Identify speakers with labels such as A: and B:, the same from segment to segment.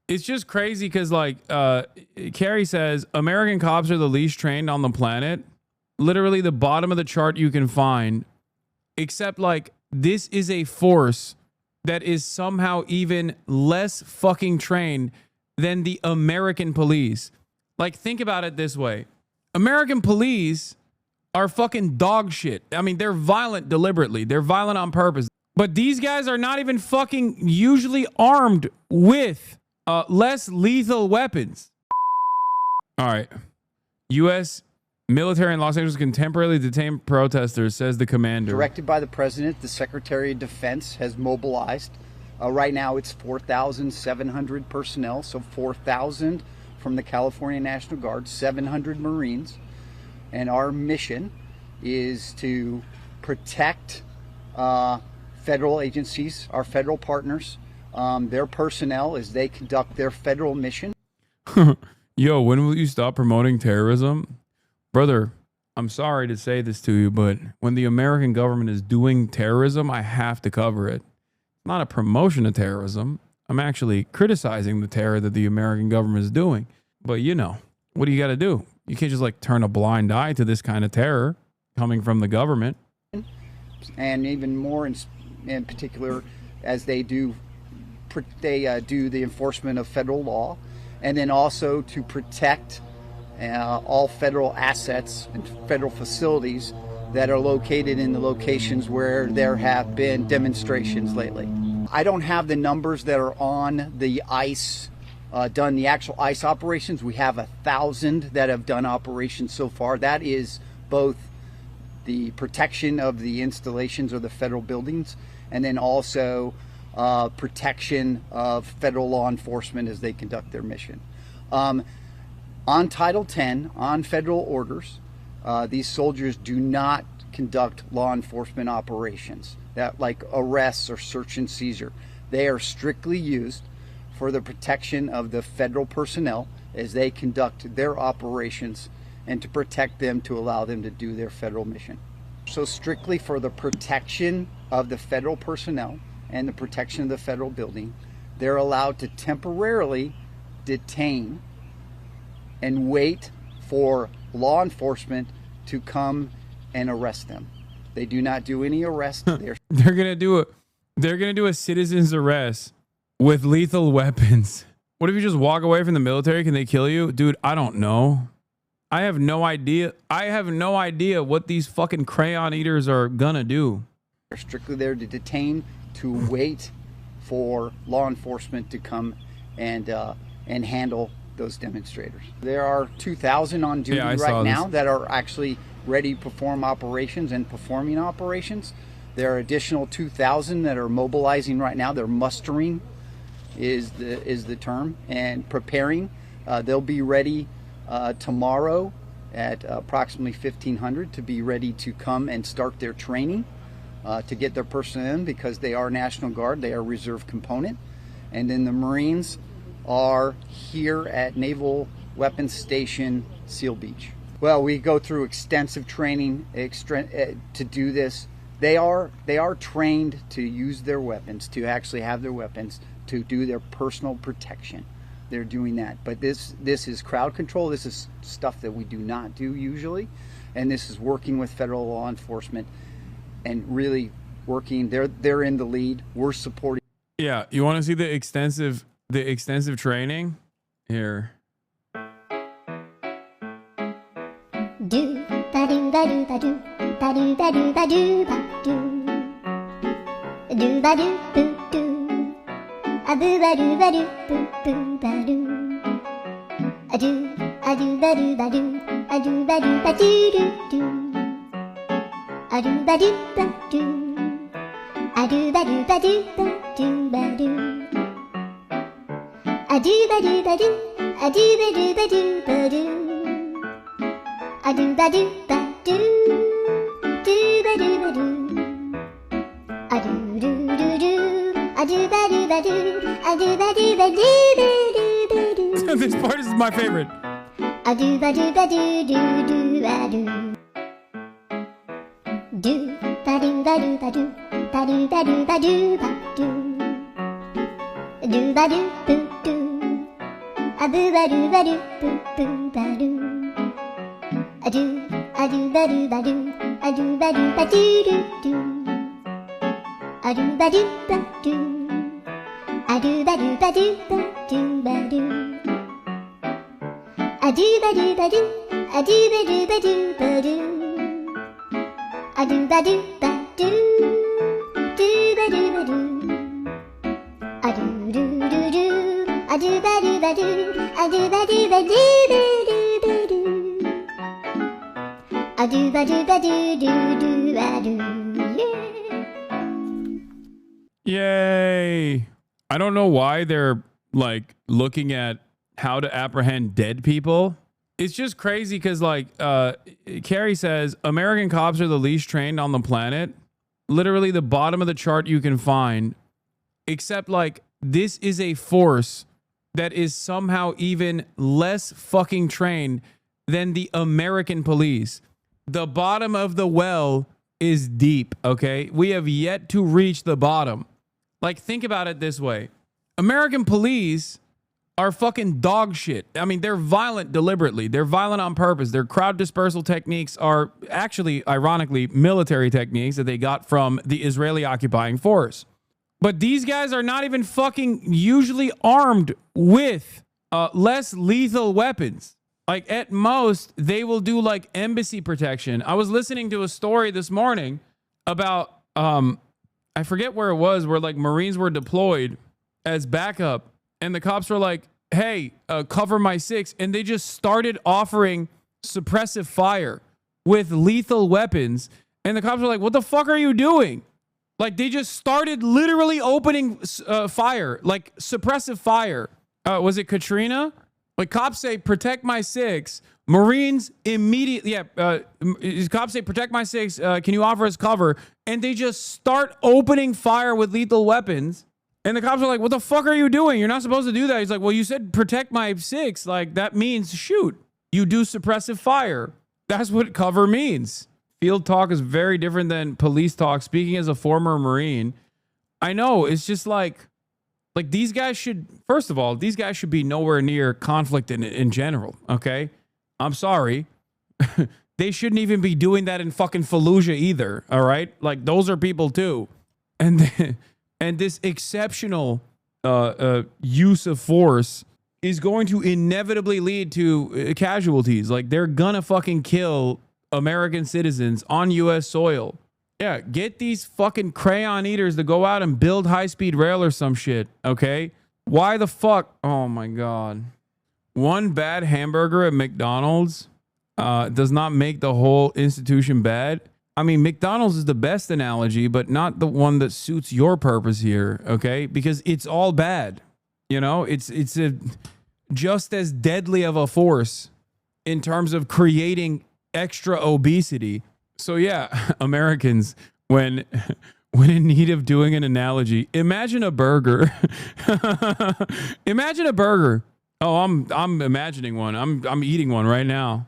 A: It's just crazy because, like, Carrie says, American cops are the least trained on the planet. Literally the bottom of the chart you can find. Except, like, this is a force that is somehow even less fucking trained than the American police. Like, think about it this way. American police are fucking dog shit. I mean, they're violent deliberately. They're violent on purpose. But these guys are not even fucking usually armed with less lethal weapons. All right. U.S. military in Los Angeles can temporarily detain protesters, says the commander.
B: Directed by the president, the Secretary of Defense has mobilized. Right now it's 4,700 personnel, so 4,000 from the California National Guard, 700 Marines. And our mission is to protect federal agencies, our federal partners, their personnel as they conduct their federal mission.
A: Yo, when will you stop promoting terrorism? Brother, I'm sorry to say this to you, but when the American government is doing terrorism, I have to cover it. It's not a promotion of terrorism. I'm actually criticizing the terror that the American government is doing. But, you know, what do you got to do? You can't just, like, turn a blind eye to this kind of terror coming from the government.
B: And even more in particular, as they do the enforcement of federal law, and then also to protect all federal assets and federal facilities that are located in the locations where there have been demonstrations lately. I don't have the numbers that are on the ICE, done the actual ICE operations. We have 1,000 that have done operations so far. That is both the protection of the installations or the federal buildings, and then also protection of federal law enforcement as they conduct their mission. On Title 10, on federal orders, these soldiers do not conduct law enforcement operations that like arrests or search and seizure. They are strictly used for the protection of the federal personnel as they conduct their operations and to protect them, to allow them to do their federal mission. So strictly for the protection of the federal personnel and the protection of the federal building, they're allowed to temporarily detain and wait for law enforcement to come and arrest them. They do not do any arrest. They're
A: gonna do a citizen's arrest with lethal weapons. What if you just walk away from the military? Can they kill you? Dude, I don't know. I have no idea. I have no idea what these fucking crayon eaters are gonna do.
B: They're strictly there to detain, to wait for law enforcement to come and handle those demonstrators. There are 2,000 on duty right now that are actually ready to perform operations and performing operations. There are additional 2,000 that are mobilizing right now. They're mustering is the term, and preparing. They'll be ready tomorrow at approximately 1,500 to be ready to come and start their training to get their personnel in, because they are National Guard, they are reserve component. And then the Marines are here at Naval Weapons Station Seal Beach. Well, we go through extensive training to do this. They are trained to use their weapons, to actually have their weapons, to do their personal protection. They're doing that. But this is crowd control. This is stuff that we do not do usually. And this is working with federal law enforcement and really working. They're in the lead. We're supporting.
A: Yeah, you want to see the extensive training? Here.
C: Do ba do ba do ba do ba do ba do ba do ba do ba do boo do a boo ba do ba do boo boo ba do a do ba do ba do a do ba do ba do do do a do ba do ba do a do ba do ba do ba do ba do a do ba do ba do a do ba do ba do ba do a do ba do ba do do ba do ba do a do do do do a do ba do ba do a do ba do ba do ba do ba do.
A: This part is my favorite.
C: A do ba do ba do do do ba do do ba do ba do ba do ba do ba do ba do ba do do ba do boo do a boo ba doo ba doo boo boo ba doo. A doo ba doo ba doo, a doo ba doo ba doo doo doo. A doo ba doo ba doo, a doo ba doo ba doo ba doo ba doo. A doo ba doo ba doo, a doo ba doo ba doo ba doo. A doo ba doo ba doo, doo ba doo ba doo. A doo doo doo doo, a doo ba doo ba doo, a doo ba doo ba doo ba doo ba doo. A doo ba doo ba doo doo doo ba doo.
A: Yay. I don't know why they're like looking at how to apprehend dead people. It's just crazy because like Carrie says, American cops are the least trained on the planet. Literally the bottom of the chart you can find. Except like this is a force that is somehow even less fucking trained than the American police. The bottom of the well is deep, okay? We have yet to reach the bottom. Like, think about it this way. American police are fucking dog shit. I mean, they're violent deliberately. They're violent on purpose. Their crowd dispersal techniques are actually, ironically, military techniques that they got from the Israeli occupying force. But these guys are not even fucking usually armed with less lethal weapons. Like, at most, they will do like embassy protection. I was listening to a story this morning about, I forget where it was, where like Marines were deployed as backup. And the cops were like, hey, cover my six. And they just started offering suppressive fire with lethal weapons. And the cops were like, what the fuck are you doing? Like, they just started literally opening fire, like suppressive fire. Was it Katrina? Like, cops say, protect my six. Marines immediately, cops say, protect my six. Can you offer us cover? And they just start opening fire with lethal weapons. And the cops are like, what the fuck are you doing? You're not supposed to do that. He's like, well, you said protect my six. Like, that means shoot. You do suppressive fire. That's what cover means. Field talk is very different than police talk. Speaking as a former Marine, I know it's just like these guys should, first of all, these guys should be nowhere near conflict in general. Okay. I'm sorry. They shouldn't even be doing that in fucking Fallujah either. All right. Like, those are people too. And this exceptional use of force is going to inevitably lead to casualties. Like, they're gonna fucking kill American citizens on U.S. soil. Yeah, get these fucking crayon eaters to go out and build high-speed rail or some shit, okay? Why the fuck? Oh, my God. One bad hamburger at McDonald's does not make the whole institution bad. I mean, McDonald's is the best analogy, but not the one that suits your purpose here, okay? Because it's all bad. You know, it's just as deadly of a force in terms of creating extra obesity. So yeah, Americans, when in need of doing an analogy, imagine a burger. Imagine a burger. Oh, I'm imagining one. I'm eating one right now.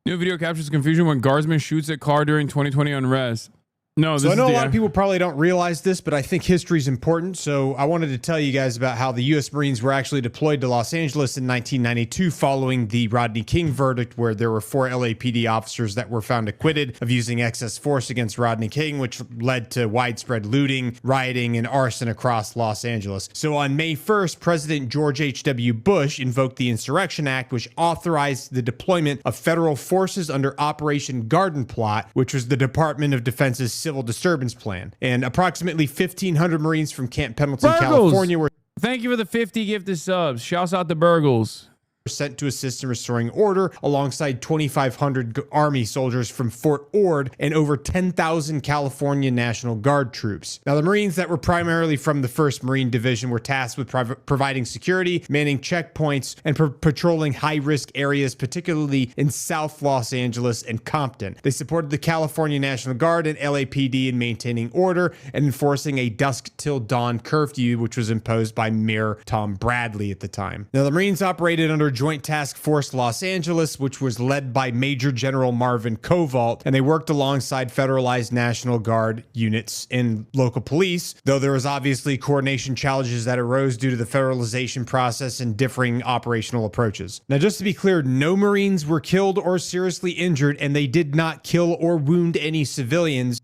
A: New video captures confusion when guardsman shoots at car during 2020 unrest. No,
D: so I know a lot of people probably don't realize this, but I think history is important. So I wanted to tell you guys about how the U.S. Marines were actually deployed to Los Angeles in 1992 following the Rodney King verdict, where there were 4 LAPD officers that were found acquitted of using excess force against Rodney King, which led to widespread looting, rioting, and arson across Los Angeles. So on May 1st, President George H.W. Bush invoked the Insurrection Act, which authorized the deployment of federal forces under Operation Garden Plot, which was the Department of Defense's civil disturbance plan. And approximately 1,500 Marines from Camp Pendleton, California were...
A: Thank you for the 50 gifted subs. Shouts out to Burgles.
D: Sent to assist in restoring order alongside 2,500 Army soldiers from Fort Ord and over 10,000 California National Guard troops. Now, the Marines that were primarily from the 1st Marine Division were tasked with providing security, manning checkpoints, and patrolling high-risk areas, particularly in South Los Angeles and Compton. They supported the California National Guard and LAPD in maintaining order and enforcing a dusk till dawn curfew, which was imposed by Mayor Tom Bradley at the time. Now, the Marines operated under Counter Joint Task Force Los Angeles, which was led by Major General Marvin Covalt, and they worked alongside federalized National Guard units and local police, though there was obviously coordination challenges that arose due to the federalization process and differing operational approaches. Now, just to be clear, no Marines were killed or seriously injured, and they did not kill or wound any civilians.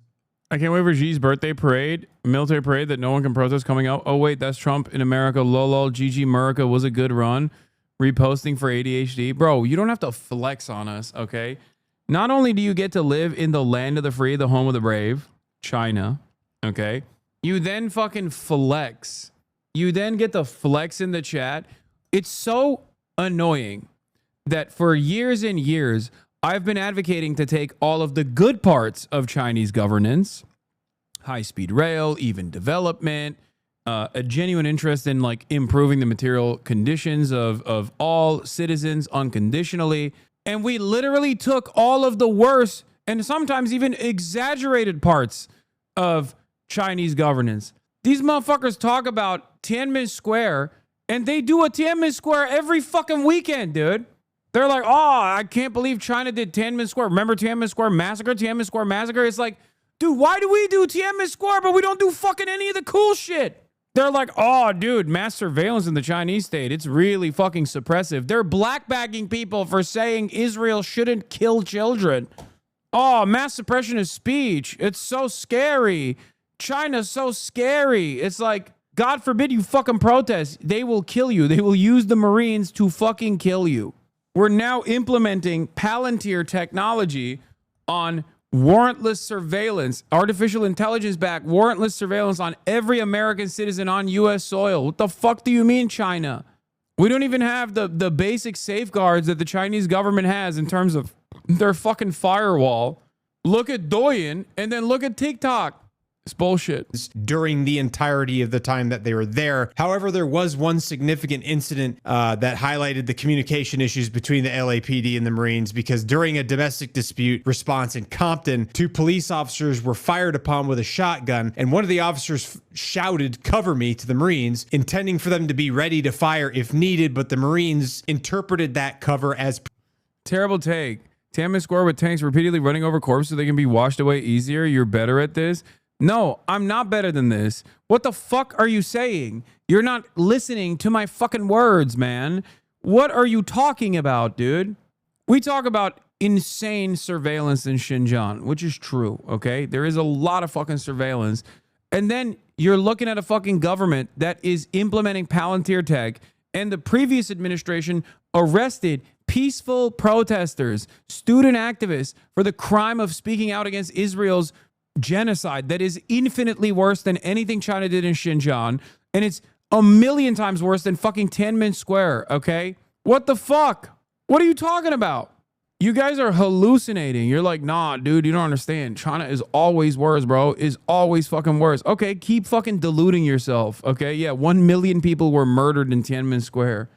A: I can't wait for Xi's birthday parade, military parade that no one can protest coming out. Oh, wait, that's Trump in America. Lol, GG America was a good run. Reposting for ADHD. Bro, you don't have to flex on us, okay? Not only do you get to live in the land of the free, the home of the brave, China, okay? You then fucking flex. You then get to flex in the chat. It's so annoying that for years and years, I've been advocating to take all of the good parts of Chinese governance, high-speed rail, even development, a genuine interest in like improving the material conditions of all citizens unconditionally. And we literally took all of the worst and sometimes even exaggerated parts of Chinese governance. These motherfuckers talk about Tiananmen Square, and they do a Tiananmen Square every fucking weekend, dude. They're like, oh, I can't believe China did Tiananmen Square. Remember Tiananmen Square Massacre? Tiananmen Square Massacre? It's like, dude, why do we do Tiananmen Square, but we don't do fucking any of the cool shit? They're like, oh, dude, mass surveillance in the Chinese state. It's really fucking suppressive. They're blackbagging people for saying Israel shouldn't kill children. Oh, mass suppression of speech. It's so scary. China's so scary. It's like, God forbid you fucking protest. They will kill you. They will use the Marines to fucking kill you. We're now implementing Palantir technology on warrantless surveillance, artificial intelligence backed warrantless surveillance on every American citizen on U.S. soil. What the fuck do you mean, China? We don't even have the basic safeguards that the Chinese government has in terms of their fucking firewall. Look at Douyin and then look at TikTok. It's bullshit.
D: During the entirety of the time that they were there. However, there was one significant incident that highlighted the communication issues between the LAPD and the Marines, because during a domestic dispute response in Compton, 2 police officers were fired upon with a shotgun, and one of the officers shouted, "Cover me," to the Marines, intending for them to be ready to fire if needed, but the Marines interpreted that cover as...
A: Terrible take. Tiananmen Square with tanks repeatedly running over corpses so they can be washed away easier. You're better at this. No, I'm not better than this. What the fuck are you saying? You're not listening to my fucking words, man. What are you talking about, dude? We talk about insane surveillance in Xinjiang, which is true, okay? There is a lot of fucking surveillance. And then you're looking at a fucking government that is implementing Palantir tech, and the previous administration arrested peaceful protesters, student activists, for the crime of speaking out against Israel's genocide that is infinitely worse than anything China did in Xinjiang, and it's a million times worse than fucking Tiananmen Square, okay? What the fuck? What are you talking about? You guys are hallucinating. You're like, nah, dude, you don't understand. China is always worse, bro. Is always fucking worse. Okay, keep fucking deluding yourself, okay? Yeah, 1 million people were murdered in Tiananmen Square.